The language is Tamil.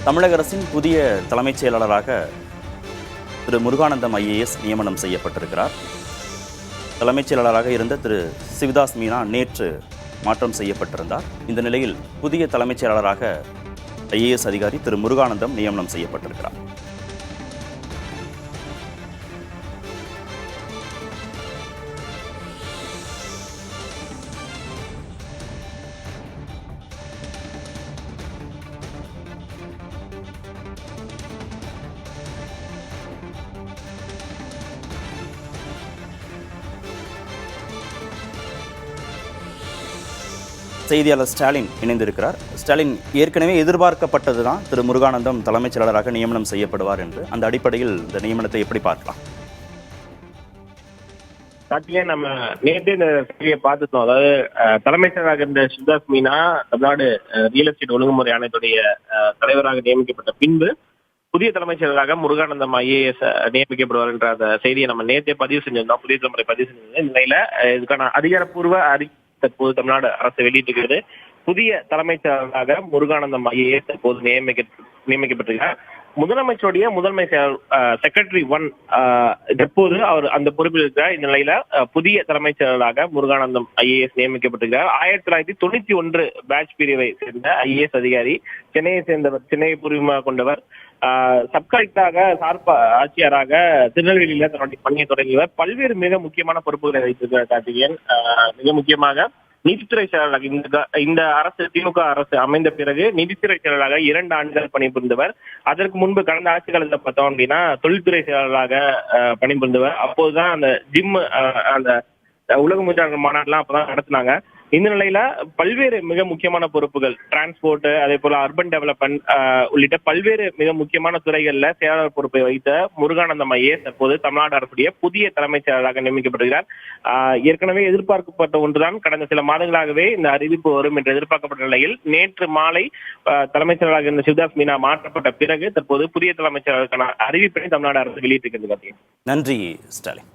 தமிழக அரசின் புதிய தலைமைச் செயலாளராக திரு முருகானந்தம் ஐஏஎஸ் நியமனம் செய்யப்பட்டிருக்கிறார். தலைமைச் செயலாளராக இருந்த திரு சிவதாஸ் மீனா நேற்று மாற்றம் செய்யப்பட்டிருந்தார். இந்த நிலையில் புதிய தலைமைச் செயலாளராக ஐஏஎஸ் அதிகாரி திரு முருகானந்தம் நியமனம் செய்யப்பட்டிருக்கிறார். செய்தியாளர் ஸ்டாலின் இணைந்திருக்கிறார். ஸ்டாலின், ஏற்கனவே எதிர்பார்க்கப்பட்டதுதான் திரு முருகானந்தம் தலைமைச் செயலாளராக நியமனம் செய்யப்படுவார் என்று. அந்த அடிப்படையில் இந்த நியமனத்தை எப்படி பார்க்கலாம்? நம்ம நேற்று இந்த செய்தியை பார்த்துட்டோம். அதாவது தலைமைச் செயலராக இருந்த சிவதாஸ் மீனா தமிழ்நாடு ரியல் எஸ்டேட் ஒழுங்குமுறை ஆணையத்துடைய தலைவராக நியமிக்கப்பட்ட பின்பு புதிய தலைமைச் செயலராக முருகானந்தம் ஐஏஎஸ் நியமிக்கப்படுவார் என்ற அந்த செய்தியை நம்ம நேற்றே பதிவு செஞ்சிருந்தோம். புதிய தலைமுறை பதிவு செஞ்சிருந்தோம். இந்த நிலையில இதுக்கான அதிகாரப்பூர்வ தற்போது தமிழ்நாடு அரசு வெளியிட்டிருக்கிறது. புதிய தலைமைச் செயலராக முருகானந்தம் ஐஏஎஸ் தற்போது நியமிக்கப்பட்டிருக்கிறார். முதலமைச்சருடைய முதன்மை செக்ரட்டரி 1 தற்போது அவர் அந்த பொறுப்பில் இருக்கிறார். இந்த நிலையில புதிய தலைமைச் செயலராக முருகானந்தம் ஐஏஎஸ் நியமிக்கப்பட்டிருக்கிறார். 1991 பேட்ச் பிரிவை சேர்ந்த ஐஏஎஸ் அதிகாரி, சென்னையை சேர்ந்தவர், சென்னையை பூர்வீகமாக கொண்டவர். சப் கலெக்டராக சார்பு ஆட்சியராக திருநெல்வேலியில தன்னுடைய பணியை தொடங்கியவர். பல்வேறு மிக முக்கியமான பொறுப்புகளை வைத்திருக்கிறார் கார்த்திகேயன். மிக முக்கியமாக நிதித்துறை செயலாளராக இந்த அரசு, திமுக அரசு அமைந்த பிறகு நிதித்துறை செயலாளராக 2 ஆண்டுகள் பணிபுரிந்தவர். அதற்கு முன்பு கடந்த ஆட்சி காலத்தில் பார்த்தோம் அப்படின்னா தொழில்துறை செயலாளராக பணிபுரிந்தவர். அப்போதுதான் அந்த ஜிம், அந்த உலக முதலீட்டாளர் மாநாடுலாம் அப்பதான் நடத்தினாங்க. இந்த நிலையில பல்வேறு மிக முக்கியமான பொறுப்புகள், டிரான்ஸ்போர்ட், அதே போல அர்பன் டெவலப்மெண்ட் உள்ளிட்ட பல்வேறு மிக முக்கியமான துறைகள்ல செயலாளர் பொறுப்பை வைத்த முருகானந்தம் ஐஏஎஸ் தற்போது தமிழ்நாடு அரசுடைய புதிய தலைமைச் செயலராக நியமிக்கப்படுகிறார். ஏற்கனவே எதிர்பார்க்கப்பட்ட ஒன்றுதான். கடந்த சில மாதங்களாகவே இந்த அறிவிப்பு வரும் என்று எதிர்பார்க்கப்பட்ட நிலையில் நேற்று மாலை தலைமைச் செயலராக இருந்த சிவதாஸ் மீனா மாற்றப்பட்ட பிறகு தற்போது புதிய தலைமைச் செயலருக்கான அறிவிப்பினை தமிழ்நாடு அரசு வெளியிட்டிருக்கிறது. நன்றி ஸ்டாலின்.